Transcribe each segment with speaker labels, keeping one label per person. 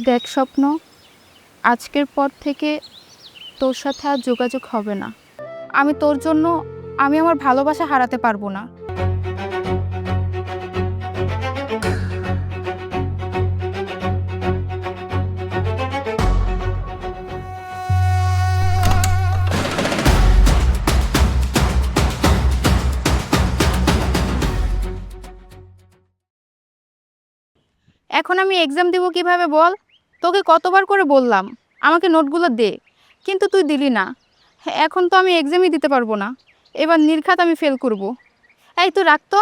Speaker 1: দেখ স্বপ্ন, আজকের পর থেকে তোর সাথে আর যোগাযোগ হবে না। আমি তোর জন্য আমি আমার ভালোবাসা হারাতে পারবো না। এখন আমি এক্সাম দিব কিভাবে বল? তোকে কতবার করে বললাম আমাকে নোটগুলো দে, কিন্তু তুই দিলি না। এখন তো আমি এক্সামই দিতে পারবো না, এবার নির্ঘাত আমি ফেল করব। এই তুই রাখ তো।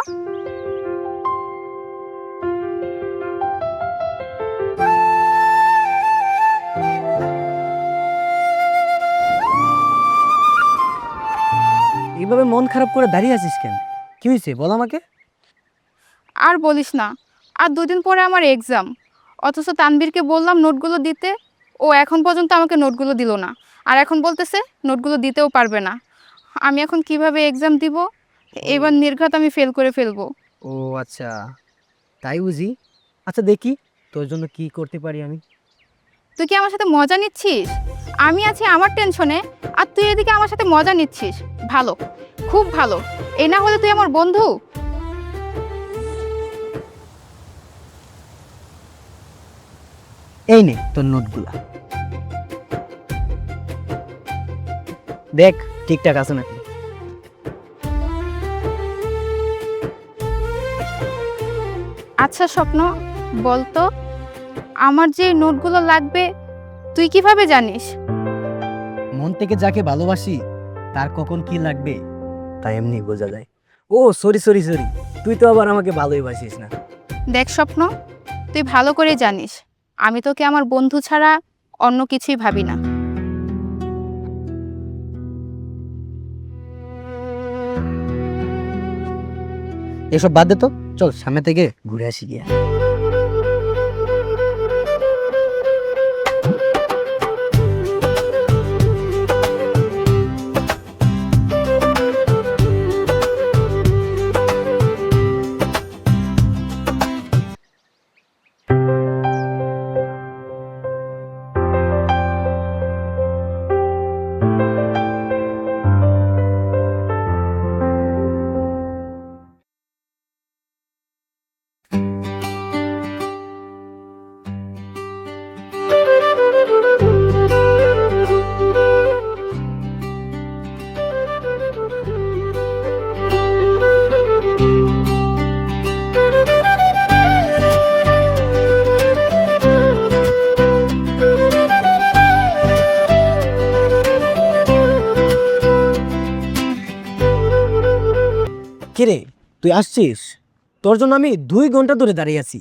Speaker 2: এইভাবে মন খারাপ করে দাঁড়িয়ে আছিস কেন? কি হয়েছে বল আমাকে।
Speaker 1: আর বলিস না, আর দুদিন পরে আমার এক্সাম, অথচ তানবীরকে বললাম নোটগুলো দিতে, ও এখন পর্যন্ত আমাকে নোটগুলো দিল না। আর এখন বলতেছে নোটগুলো দিতেও পারবে না। আমি এখন কিভাবে এক্সাম দিব? এবার নির্ঘাত আমি ফেল করে ফেলবো।
Speaker 2: ও আচ্ছা, তাই বুঝি। আচ্ছা দেখি তোর জন্য কি করতে পারি আমি।
Speaker 1: তুই কি আমার সাথে মজা নিচ্ছিস? আমি আছি আমার টেনশনে, আর তুই এদিকে আমার সাথে মজা নিচ্ছিস। ভালো, খুব ভালো। এই না হলে তুই আমার বন্ধু।
Speaker 2: এই নে তোর নোটগুলা, দেখ ঠিকঠাক আছে নাকি।
Speaker 1: আচ্ছা স্বপ্ন, বলতো আমার যে নোটগুলো লাগবে তুই কিভাবে জানিস?
Speaker 2: মন থেকে যাকে ভালোবাসি তার কখন কি লাগবে তাই এমনি বোঝা যায়। ও সরি সরি সরি, তুই তো আবার আমাকে ভালোই বাসিস না।
Speaker 1: দেখ স্বপ্ন, তুই ভালো করে জানিস আমি তোকে আমার বন্ধু ছাড়া অন্য কিছুই ভাবি না।
Speaker 2: এসব বাদ দে তো, চল সামনে থেকে ঘুরে আসি গিয়া। কিরে তুই আসছিস? তোর জন্য আমি 2 ঘন্টা ধরে দাঁড়িয়ে আছি।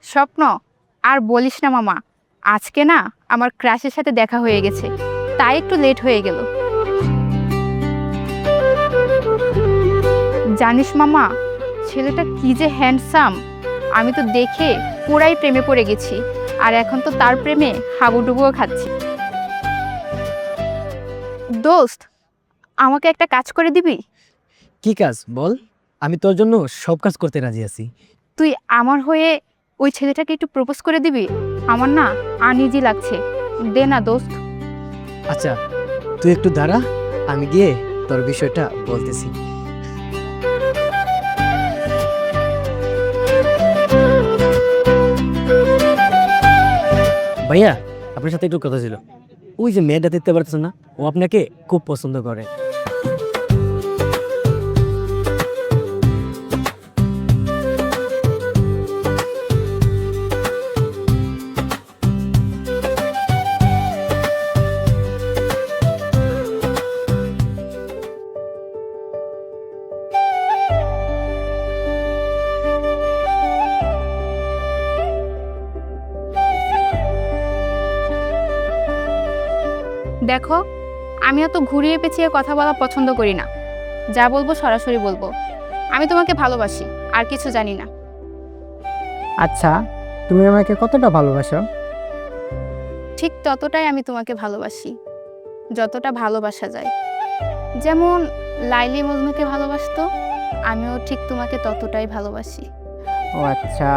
Speaker 1: স্বপ্ন, আর বলিস না মামা, আজকে না আমার ক্রাশের সাথে দেখা হয়ে গেছে, তাই একটু লেট হয়ে গেল। জানিস মামা, ছেলেটা কি যে হ্যান্ডসাম, আমি তো দেখে পুরাই প্রেমে পড়ে গেছি। আর এখন তো তার প্রেমে হাবুডুবুও খাচ্ছি। দোস্ত, আমাকে একটা কাজ করে দিবি?
Speaker 2: কি কাজ বল, আমি তোর জন্য সব কাজ করতে রাজি আছি।
Speaker 1: তুই আমার হয়ে ওই ছেলেটাকে একটু প্রপোজ করে দিবি? আমার না আনইজি লাগছে, দে না দোস্ত।
Speaker 2: আচ্ছা তুই একটু দাঁড়া, আমি গিয়ে তোর বিষয়টা বলতেছি। ভাইয়া আপনার সাথে একটু কথা ছিল। ওই যে মেয়েটা দেখতে পারতেছেন না, ও আপনাকে খুব পছন্দ করে।
Speaker 1: দেখো, আমি অত ঘুরিয়ে পেঁচিয়ে কথা বলা পছন্দ করি না। যা বলবো সরাসরি বলবো। আমি তোমাকে ভালোবাসি, আর কিছু জানি না।
Speaker 3: আচ্ছা, তুমি আমাকে কতটা ভালোবাসো?
Speaker 1: ঠিক ততটাই আমি তোমাকে ভালোবাসি, যতটা ভালোবাসা যায়। যেমন লাইলি মজনুকে ভালোবাসতো, আমিও ঠিক তোমাকে ততটাই ভালোবাসি।
Speaker 3: ও আচ্ছা,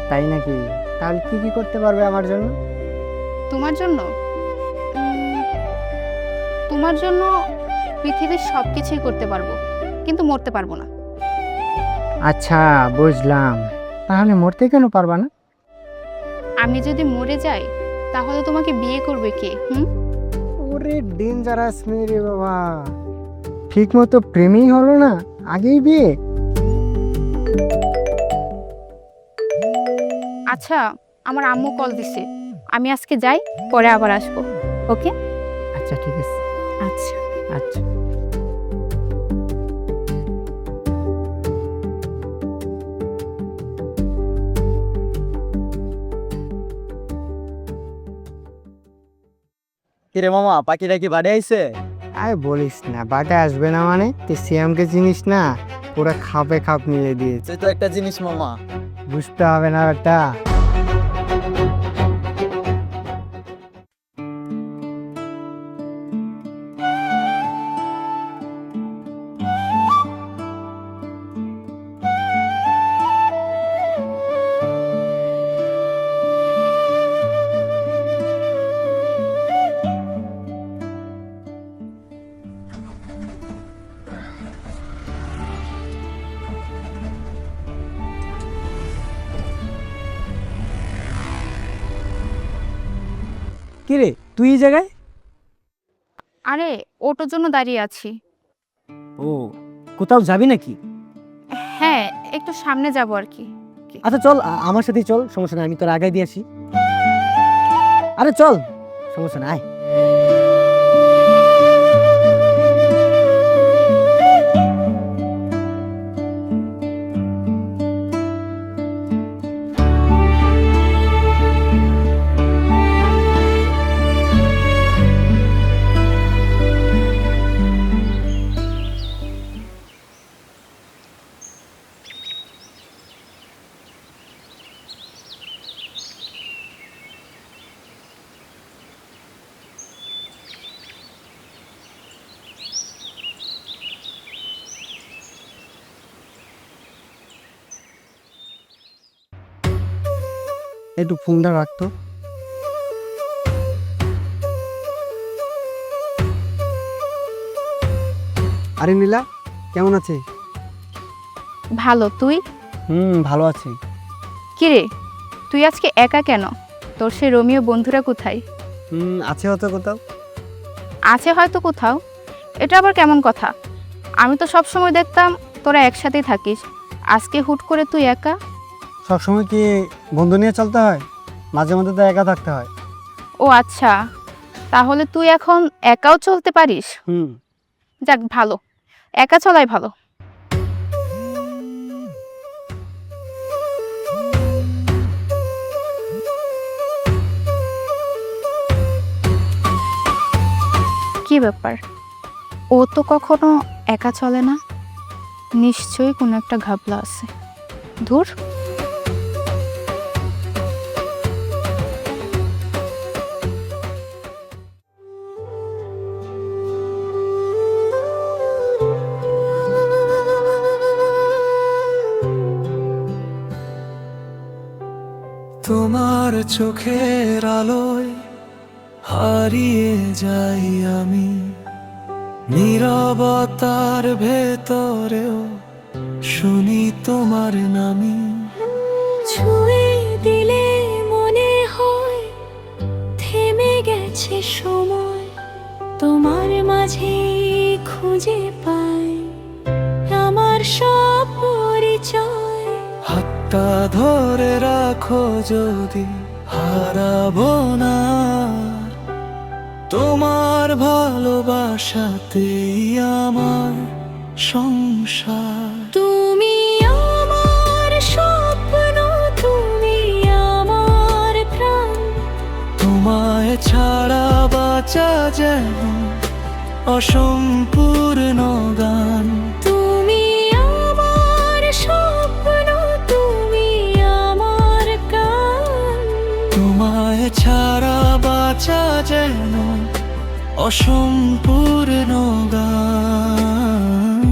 Speaker 3: তাই নাকি? তাহলে কি কি করতে পারবে আমার জন্য?
Speaker 1: তোমার জন্য তোমার জন্য পৃথিবীর সব কিছুই করতে পারবো, কিন্তু মরতে পারবো না।
Speaker 3: আচ্ছা, বুঝলাম। তাহলে মরতে কেন পারবা না?
Speaker 1: আমি যদি মরে যাই তাহলে তোমাকে বিয়ে করবে কে?
Speaker 3: ওরে ডেঞ্জারাস মেয়ে রে বাবা, ঠিক মতো প্রেমই হলো না, আগেই বিয়ে!
Speaker 1: আচ্ছা, আমার আম্মু কল দিছে, আমি আজকে যাই, পরে আবার আসবো। ওকে?
Speaker 3: আচ্ছা ঠিক আছে।
Speaker 1: আচ্ছা।
Speaker 3: আচ্ছা।
Speaker 2: কিরে মামা, পাখিটা কি বাড়ি আইছে?
Speaker 3: আরে বলিস না, বাটে আসবে না মানে? তুই সিয়ামকে চিনিস না? পুরা খাপে খাপ মিলে দিয়েছে।
Speaker 2: তুই তো একটা জিনিস মামা।
Speaker 3: বুঝতে হবে না বেটা।
Speaker 2: কিরে তুই এই জায়গায়?
Speaker 1: আরে ওটোর জন্য দাঁড়িয়ে আছি।
Speaker 2: ও, কোথাও যাবি নাকি?
Speaker 1: হ্যাঁ, একটু সামনে যাব আর কি।
Speaker 2: আচ্ছা চল, আমার সাথেই চল, সমস্যা নাই, আমি তোর আগায় দিয়ে আসি। আরে চল, সমস্যা নাই।
Speaker 3: একটু ফোনটা রাখতো। আরে নীলা, কেমন আছে?
Speaker 1: ভালো, তুই?
Speaker 3: ভালো আছি।
Speaker 1: কিরে, তুই আজকে একা কেন? তোর সে রোমিও বন্ধুরা কোথায়?
Speaker 3: আছে হয়তো কোথাও।
Speaker 1: আছে হয়তো কোথাও? এটা আবার কেমন কথা? আমি তো সব সময় দেখতাম তোরা একসাথেই থাকিস, আজকে হুট করে তুই একা?
Speaker 3: সবসময় কি বন্ধু নিয়ে চলতে হয়? মাঝে মধ্যে তো একা থাকতে হয়।
Speaker 1: ও আচ্ছা, তাহলে তুই এখন একাও চলতে পারিস? যাক ভালো, একা চলাই ভালো। কি ব্যাপার, ও তো কখনো একা চলে না, নিশ্চয়ই কোনো একটা ঘাবলা আছে। ধুর।
Speaker 4: তোমার চোখের আলোয় হারিয়ে যাই আমি, নীরবতার ভেতরেও শুনি তোমার নামি।
Speaker 5: ছুঁয়ে দিলে মনে হয় থেমে গেছে সময়, তোমার মাঝে খুঁজে পাই আমার সব পরিচয়।
Speaker 4: হাতটা ধরে রাখো যদি হারাবো না, তোমার ভালোবাসাতেই আমার সংসার।
Speaker 5: তুমি আমার স্বপ্ন, তুমি আমার প্রাণ,
Speaker 4: তোমায় ছাড়া বাঁচা যেন অসম্পূর্ণ গান।
Speaker 5: তুমি আমার স্বপ্ন, তুমি আমার গান,
Speaker 4: তোমায় ছাড়া বাঁচা যেন অসম্পূর্ণ গান।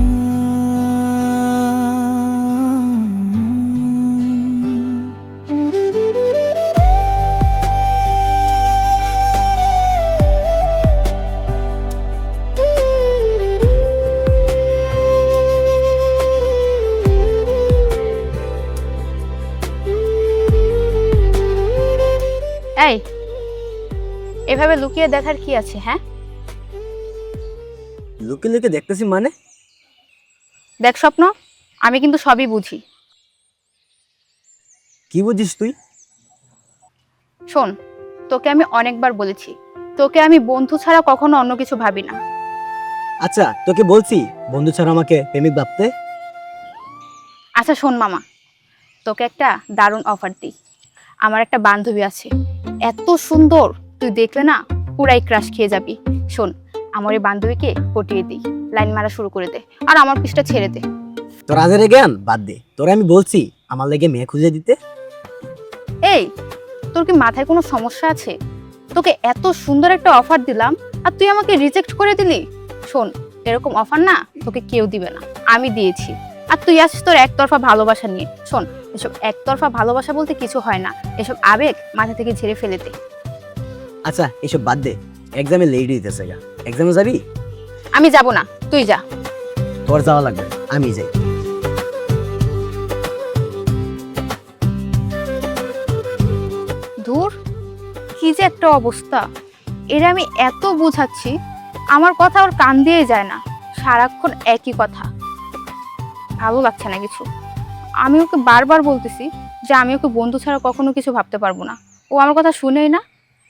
Speaker 1: এই, এভাবে লুকিয়ে দেখার কি আছে? হ্যাঁ,
Speaker 2: লুকে লুকে দেখতেছি মানে?
Speaker 1: দেখ স্বপ্ন, আমি কিন্তু সবই বুঝি।
Speaker 2: কি বুঝিস তুই?
Speaker 1: শোন, তোকে আমি অনেকবার বলেছি, তোকে আমি বন্ধু ছাড়া কখনো অন্য কিছু ভাবি না।
Speaker 2: আচ্ছা, তোকে বলছি বন্ধু ছাড়া আমাকে প্রেমিক ভাবতে?
Speaker 1: আচ্ছা শোন মামা, তোকে একটা দারুণ অফার দিই। আমার একটা বান্ধবী আছে, এত সুন্দর, তুই দেখলে না পুরাই ক্রাশ খেয়ে যাবি। শোন, আমার এই বান্ধবীকে পটিয়ে দিই, লাইন মারা শুরু করে দে, আর আমার পিছটা ছেড়ে দে।
Speaker 2: তোর আজের জ্ঞান বাদ দে, তোরে আমি বলছি আমার লেগে মেয়ে খুঁজে দিতে।
Speaker 1: এই, তোর কি মাথায় কোনো সমস্যা আছে? তোকে এত সুন্দর একটা অফার দিলাম আর তুই আমাকে রিজেক্ট করে দিলি। শোন, এরকম অফার না তোকে কেউ দিবে না, আমি দিয়েছি। আর তুই আসিস তোর একতরফা ভালোবাসা নিয়ে। শোন, এসব একতরফা ভালোবাসা বলতে কিছু হয় না, এসব আবেগ মাথা থেকে ঝেড়ে ফেলে দে।
Speaker 2: আচ্ছা এসব বাদ দে, এক্সামে লেট হইতেছে গা, এক্সামে যাবি?
Speaker 1: আমি যাব না, তুই যা।
Speaker 2: তোর যাওয়া লাগবে, আমি যাই।
Speaker 1: ধুর, কি যে একটা অবস্থা! এর আমি এত বোঝাচ্ছি, আমার কথা ওর কান দিয়ে যায় না, সারাক্ষণ একই কথা। ভালো লাগছে না কিছু। আমি ওকে বারবার বলতেছি যে আমি ওকে বন্ধু ছাড়া কখনো কিছু ভাবতে পারবো না, ও আমার কথা শুনেই না,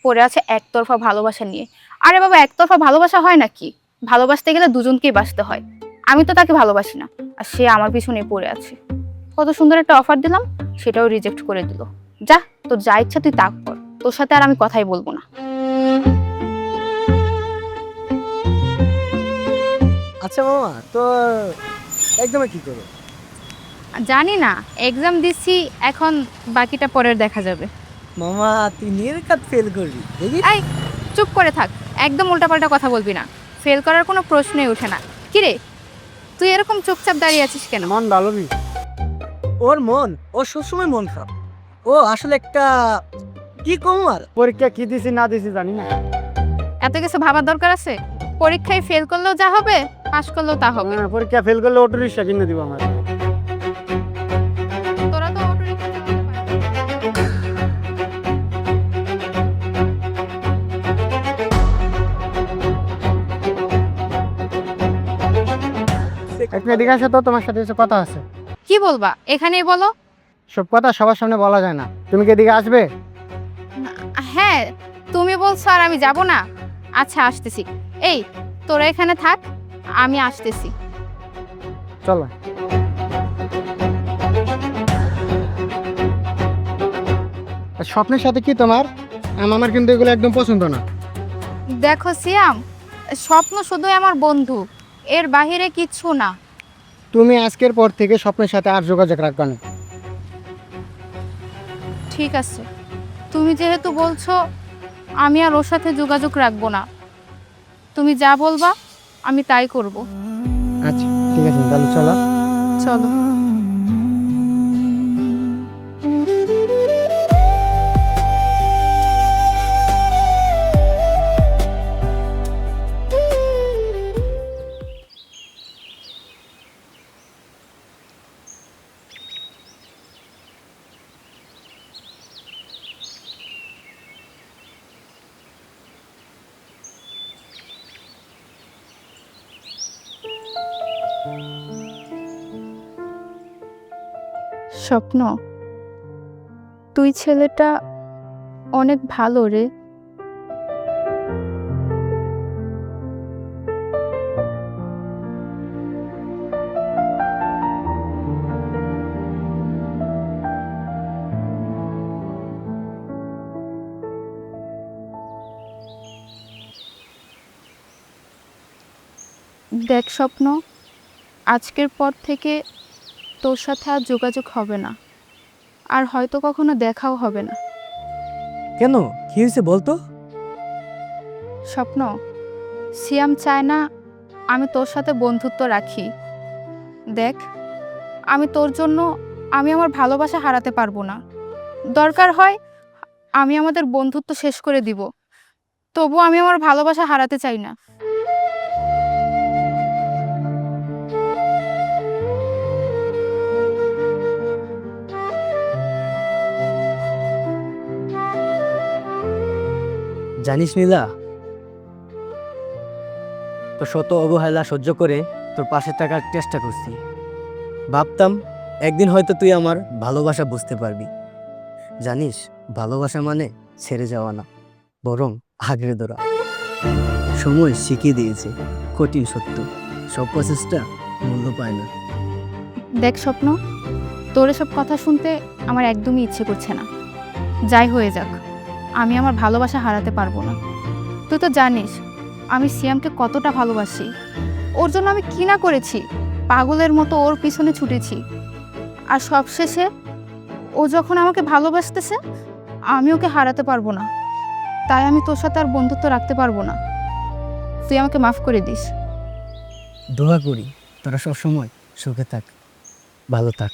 Speaker 1: পড়ে আছে একতরফা ভালোবাসা নিয়ে। আরে বাবা, একতরফা ভালোবাসা হয় নাকি? ভালোবাসতে গেলে দুজনকেই বাসতে হয়। আমি তো তাকে ভালোবাসি না, আর সে আমার পিছনে পড়ে আছে। কত সুন্দর একটা অফার দিলাম, সেটাও রিজেক্ট করে দিল। যা, তোর যা ইচ্ছা তুই তা কর, তোর সাথে আর আমি কথাই বলবো না।
Speaker 2: আচ্ছা মামা, তোর এক্সামে কি করো?
Speaker 1: জানি না, এক্সাম দিচ্ছি, এখন বাকিটা পরের দেখা যাবে।
Speaker 2: মামা তুই নির্ঘাত ফেল করবি দেখি।
Speaker 1: এই, চুপ করে থাক, একদম উল্টাপাল্টা কথা বলবি না, ফেল করার কোনো প্রশ্নই ওঠে না। কিরে, তুই এরকম চুপচাপ দাঁড়িয়ে আছিস কেন?
Speaker 3: মন ভালো নি।
Speaker 2: ওর মন, ও সবসময় মন খারাপ। ও আসলে একটা কি কম আর।
Speaker 3: পরীক্ষা কি দিছি না দিছি জানি না।
Speaker 1: এত কিছু ভাবার দরকার আছে? পরীক্ষায় ফেল করলেও যা হবে, পাস করলেও তা হবে।
Speaker 3: হ্যাঁ, পরীক্ষা ফেল করলে অটো রিক্সা কিনে দিব আমার।
Speaker 1: তোরা তো অটো রিকশা চালাতে পারবি।
Speaker 3: একটু এদিকে আসো তো, তোমার সাথে কিছু কথা আছে।
Speaker 1: কি বলবা? এখানেই বলো।
Speaker 3: সব কথা সবার সামনে বলা যায় না, তুমি কি এদিকে আসবে?
Speaker 1: হ্যাঁ, তুমি বলছো আর আমি যাব না? আচ্ছা, আসতেছি। এই, তোরা এখানে থাক, আমি আসতেছি।
Speaker 3: চলো। আর স্বপ্নের সাথে কি তোমার? আমার কিন্তু এগুলো একদম পছন্দ না।
Speaker 1: দেখো সিয়াম, স্বপ্ন শুধুই আমার বন্ধু, এর বাহিরে কিচ্ছু না।
Speaker 3: তুমি আজকের পর থেকে স্বপ্নের সাথে আর যোগাযোগ রাখবে না।
Speaker 1: ঠিক আছে, তুমি যেহেতু বলছো, আমি আর ওর সাথে যোগাযোগ রাখবো না। তুমি যা বলবা আমি তাই করব।
Speaker 3: আচ্ছা ঠিক আছে, তাহলে চলো।
Speaker 1: চলো। স্বপ্ন, তুই ছেলেটা অনেক ভালো রে। দেখ স্বপ্ন, আজকের পর থেকে তোর সাথে আর যোগাযোগ হবে না, আর হয়তো কখনো দেখাও হবে না।
Speaker 2: কেন, কি হয়েছে বলতো?
Speaker 1: স্বপ্ন, সিয়াম চায় না আমি তোর সাথে বন্ধুত্ব রাখি। দেখ, আমি তোর জন্য আমি আমার ভালোবাসা হারাতে পারবো না। দরকার হয় আমি আমাদের বন্ধুত্ব শেষ করে দিব, তবু আমি আমার ভালোবাসা হারাতে চাই না।
Speaker 2: জানিস নীলা, তো শত অবহেলা সহ্য করে তোর পাশে থাকার চেষ্টা করছি। ভাবতাম একদিন হয়তো তুই আমার ভালোবাসা বুঝতে পারবি। জানিস, ভালোবাসা মানে ছেড়ে যাওয়া না, বরং আগড়ে ধরা। সময় শিখিয়ে দিয়েছে কঠিন সত্য, সব প্রচেষ্টা মূল্য পায় না।
Speaker 1: দেখ স্বপ্ন, তোর এসব কথা শুনতে আমার একদমই ইচ্ছে করছে না। যাই হয়ে যাক, আমি আমার ভালোবাসা হারাতে পারবো না। তুই তো জানিস আমি সিয়ামকে কতটা ভালোবাসি। ওর জন্য আমি কি না করেছি, পাগলের মতো ওর পিছনে ছুটেছি। আর সবশেষে ও যখন আমাকে ভালোবাসতেছে, আমি ওকে হারাতে পারবো না। তাই আমি তোর সাথে আর বন্ধুত্ব রাখতে পারবো না। তুই আমাকে মাফ করে দিস।
Speaker 2: দোয়া করি তোরা সবসময় সুখে থাক, ভালো থাক।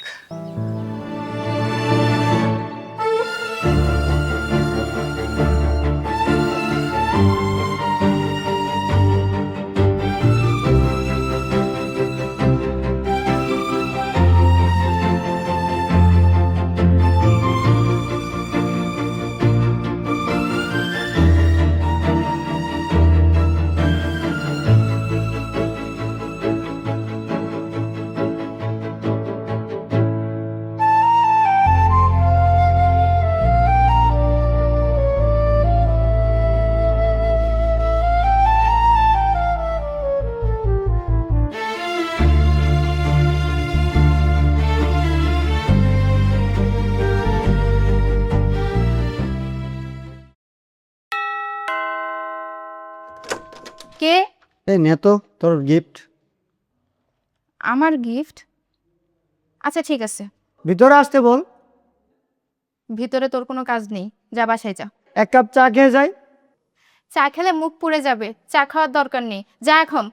Speaker 1: কে?
Speaker 3: এই নে তো তোর গিফট।
Speaker 1: আমার গিফট? আচ্ছা ঠিক আছে,
Speaker 3: ভিতরে আসতে বল।
Speaker 1: ভিতরে তোর কোনো কাজ নেই, যা বাসায় যা।
Speaker 3: এক কাপ চা খেয়ে যাই।
Speaker 1: চা খেলে মুখ পুড়ে যাবে, চা খাওয়ার দরকার নেই, যা এখন।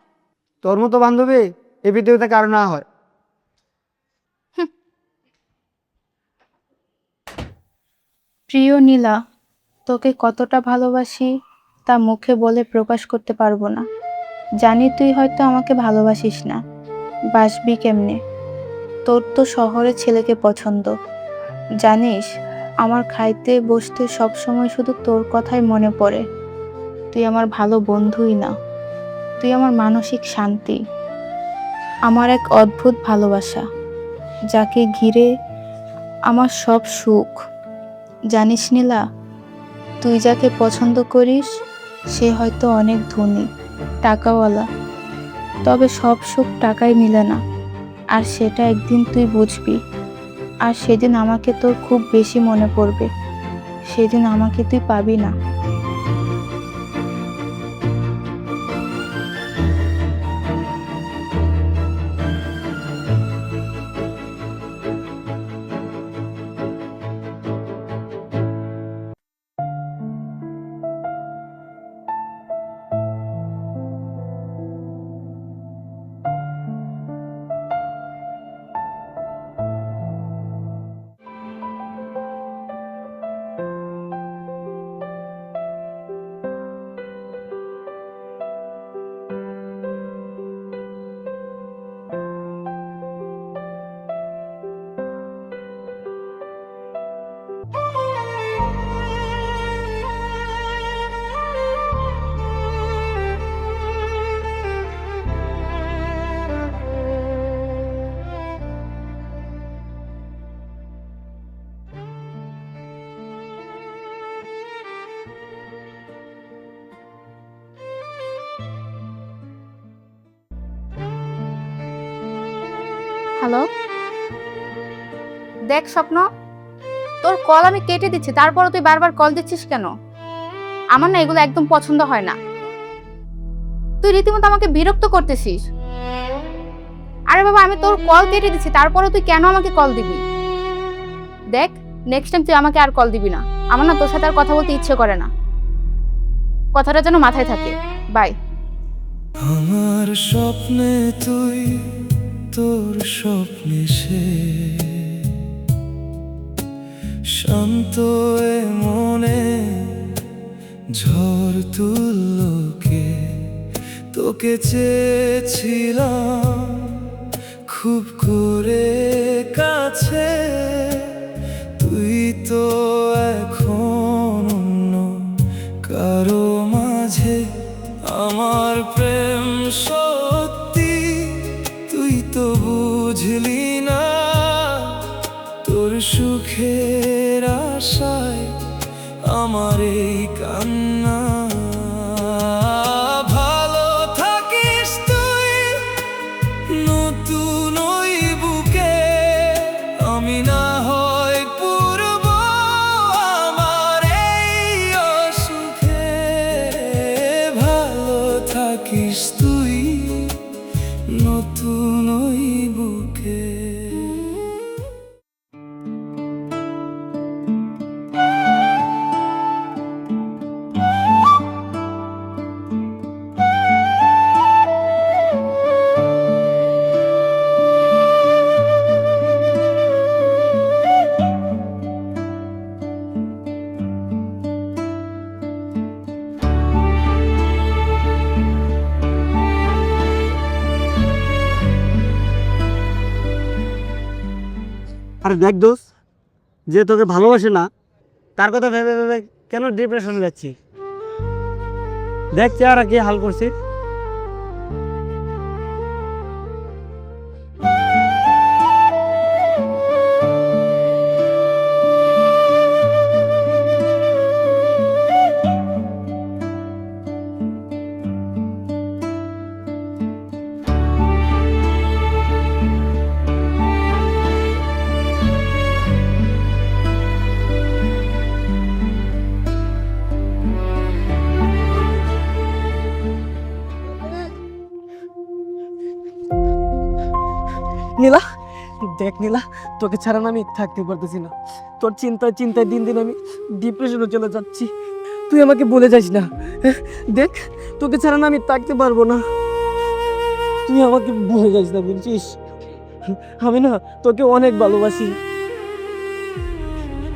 Speaker 3: তোর মতো বান্ধবী এই পৃথিবীতে কারো না হয়।
Speaker 1: প্রিয় নীলা, তোকে কতটা ভালোবাসি তা মুখে বলে প্রকাশ করতে পারবো না। জানি তুই হয়তো আমাকে ভালোবাসিস না, বাসবি কেমনে? তোর তো শহরে ছেলেকে পছন্দ। জানিস, আমার খাইতে বসতে সব সময় শুধু তোর কথাই মনে পড়ে। তুই আমার ভালো বন্ধুই না, তুই আমার মানসিক শান্তি, আমার এক অদ্ভুত ভালোবাসা, যাকে ঘিরে আমার সব সুখ। জানিস নীলা, তুই যাকে পছন্দ করিস সে হয়তো অনেক ধনী, টাকাওয়ালা, তবে সব সুখ টাকায় মিলে না। আর সেটা একদিন তুই বুঝবি। আর সেদিন আমাকে তোর খুব বেশি মনে পড়বে। সেদিন আমাকে তুই পাবি না। হ্যালো, দেখ স্বপ্ন, তোর কল আমি কেটে দিচ্ছি, তারপরও তুই বারবার কল দিচ্ছিস কেন? আমার না এগুলো একদম পছন্দ হয় না। তুই রীতিমতো আমাকে বিরক্ত করতেছিস। আরে বাবা, আমি তোর কল কেটে দিচ্ছি, তারপরও তুই কেন আমাকে কল দিবি? দেখ, নেক্সট টাইম তুই আমাকে আর কল দিবি না। আমার না তোর সাথে আর কথা বলতে ইচ্ছে করে না। কথাটা যেন মাথায় থাকে। বাই।
Speaker 4: আমার স্বপ্নে তুই, তোর স্বপ্নে সে, শান্ত এ মনে ঝড় তুললোকে। তোকে চেয়েছিলাম খুব করে কাছে, তুই তো এখন অন্য কারো সুখের আশায় আমার এই কান্না। ভালো থাকিস তুই নতুন ওই বুকে, আমি না হয় পূর্ব আমার এই অসুখে। ভালো থাকিস তুই নতুন ওই বুকে।
Speaker 6: আরে দেখ দোষ, যে তোকে ভালোবাসে না তার কথা ভেবে ভেবে কেন ডিপ্রেশনে যাচ্ছি? দেখ চেহারা কি হাল করছে। নীলা, দেখ নীলা, তোকে ছাড়া না আমি থাকতে পারতেছি না। তোর চিন্তায় চিন্তায় দিন দিন আমি ডিপ্রেশনে চলে যাচ্ছি। তুই আমাকে বলে যাস না। দেখ, তোকে ছাড়া না আমি থাকতে পারবো না। তুই আমাকে বলে যাস না, বুঝছিস? আমি না তোকে অনেক ভালোবাসি।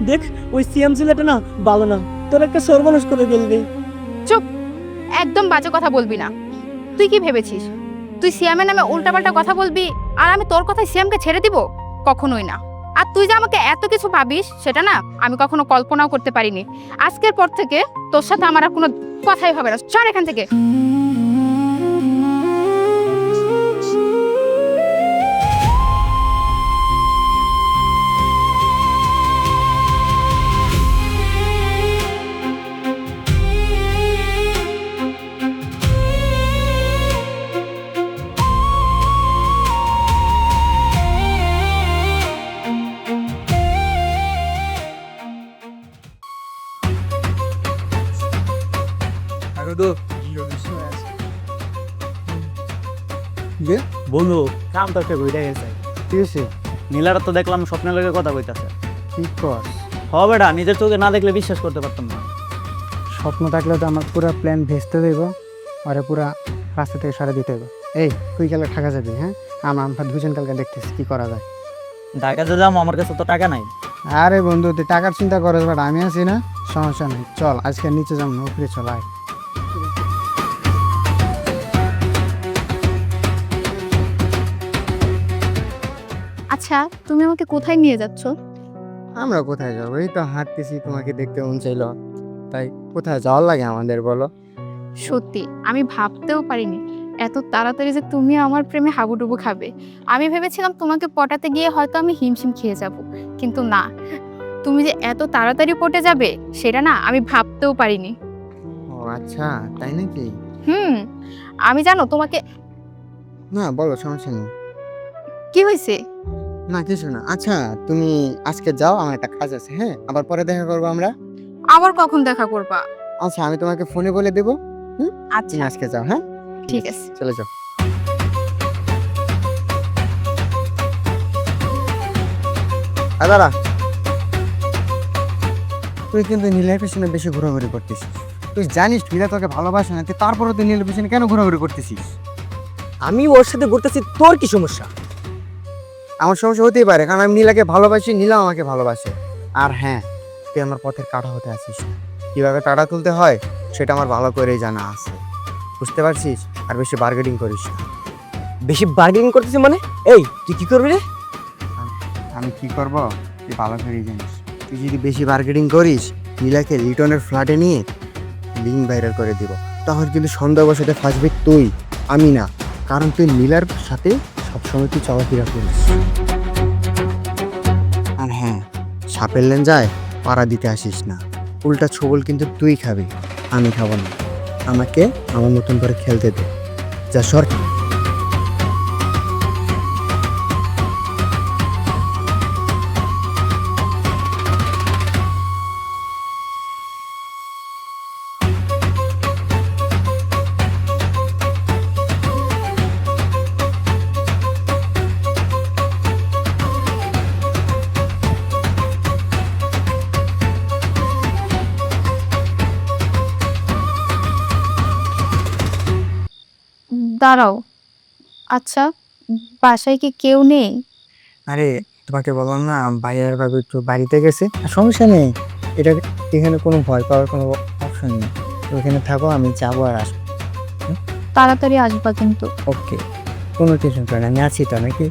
Speaker 6: দেখ, ওই সিএম ছেলেটা না ভালো না, তোর একটা সর্বনাশ করে ফেলবে।
Speaker 1: চুপ, একদম বাজে কথা বলবি না। তুই কি ভেবেছিস তুই সিয়ামের নামে উল্টাপাল্টা কথা বলবি আর আমি তোর কথায় সিয়ামকে ছেড়ে দিব? কখনোই না। আর তুই যে আমাকে এত কিছু ভাবিস সেটা না আমি কখনো কল্পনাও করতে পারিনি। আজকের পর থেকে তোর সাথে আমার আর কোনো কথাই হবে না। চল এখান থেকে।
Speaker 6: বন্ধু, কাম তো একটা ঘুরে গেছে।
Speaker 3: ঠিক আছে,
Speaker 6: নীলারা তো দেখলাম স্বপ্নের লগে কথা কইতাছে।
Speaker 3: ঠিক কর।
Speaker 6: হ বেটা, নিজের চোখে না দেখলে বিশ্বাস করতে পারতাম না।
Speaker 3: স্বপ্ন থাকলে তো আমার পুরো প্ল্যান ভেস্তে দেবো, আর পুরা রাস্তা থেকে সরে দিতে হবে। এই তুই কালকে ঢাকা যাবি? হ্যাঁ, আমরা দুজন কালকে দেখতেছি কি করা যায়।
Speaker 6: ঢাকা যে যাবো, আমার কাছে তো টাকা নাই।
Speaker 3: আরে বন্ধু, তুই টাকার চিন্তা করিস, বাট আমি আছি না, সমস্যা নেই। চল আজকে নিচে যাবো, উপরে চল আয়।
Speaker 1: আচ্ছা, তুমি আমাকে কোথায় নিয়ে যাচ্ছ?
Speaker 3: আমরা কোথায় যাবো? এই তো হাঁটতেছি, তোমাকে দেখতে মন চাইলো, তাই কোথায় যাওয়ার লাগে আমাদের বলো?
Speaker 1: সত্যি আমি ভাবতেও পারিনি এত তাড়াতাড়ি যে তুমি আমার প্রেমে হাবুডুবু খাবে। আমি ভেবেছিলাম তোমাকে পটাতে গিয়ে হয়তো আমি হিমশিম খেয়ে যাব, কিন্তু না, তুমি যে এত তাড়াতাড়ি পটে যাবে সেটা না আমি ভাবতেও পারিনি।
Speaker 3: ও আচ্ছা, তাই নাকি?
Speaker 1: আমি জানো তোমাকে।
Speaker 3: না বলো, সমস্যা নেই।
Speaker 1: কি হয়েছে?
Speaker 3: না কিছু না। আচ্ছা তুমি আজকে যাও, আমার একটা কাজ আছে। হ্যাঁ, আবার পরে দেখা করবো আমরা।
Speaker 1: আবার কখন দেখা করবা?
Speaker 3: আচ্ছা আমি তোমাকে ফোনে বলে দেবো।
Speaker 1: আচ্ছা
Speaker 3: তুমি আজকে যাও। হ্যাঁ
Speaker 1: ঠিক আছে।
Speaker 3: চলে যাও। দাদা, তুই কিন্তু নীলের পেছনে বেশি ঘোরাঘুরি করতেছিস। তুই জানিস নীলা তোকে ভালোবাসে না, তারপরে তুই নীলের পেছনে কেন ঘোরাঘুরি করতেছিস?
Speaker 2: আমি ওর সাথে ঘুরতেছি, তোর কি সমস্যা?
Speaker 3: আমার সমস্যা হতেই পারে, কারণ আমি নীলাকে ভালোবাসি, নীলা আমাকে ভালোবাসে। আর হ্যাঁ, তুই আমার পথের কাঁটা হতে আসিস। কীভাবে কাঁটা তুলতে হয় সেটা আমার ভালো করেই জানা আছে, বুঝতে পারছিস? আর বেশি বার্গেনিং করিস না।
Speaker 2: বেশি বার্গেনিং করতেছি মানে? এই তুই কি করবি রে?
Speaker 3: আমি কি করব তুই ভালো করেই জানিস। তুই যদি বেশি বার্গেনিং করিস, নীলাকে লিটনের ফ্ল্যাটে নিয়ে লিঙ্ক ভাইরাল করে দিব, তখন কিন্তু সন্দেহবশত ফাঁসবি তুই, আমি না। কারণ তুই নীলার সাথে সবসময় তুই চলাফেরা করিস। আর হ্যাঁ, সাপের লেঞ্জায় পাড়া দিতে আসিস না, উল্টা ছবল কিন্তু তুই খাবি, আমি খাবো না। আমাকে আমার মতন করে খেলতে দে, যা সর।
Speaker 1: দাঁড়াও, আচ্ছা বাসায় কি কেউ নেই?
Speaker 3: আরে তোমাকে বললাম না, ভাইয়ার ভাবে একটু বাড়িতে গেছে, আর সমস্যা নেই, এটা এখানে কোনো ভয় পাওয়ার কোনো অপশন নেই। তো এখানে থাকো, আমি যাবো আর আসবো।
Speaker 1: তাড়াতাড়ি আসবা কিন্তু।
Speaker 3: ওকে, কোনো টেনশন করে না, আমি আছি তো নাকি।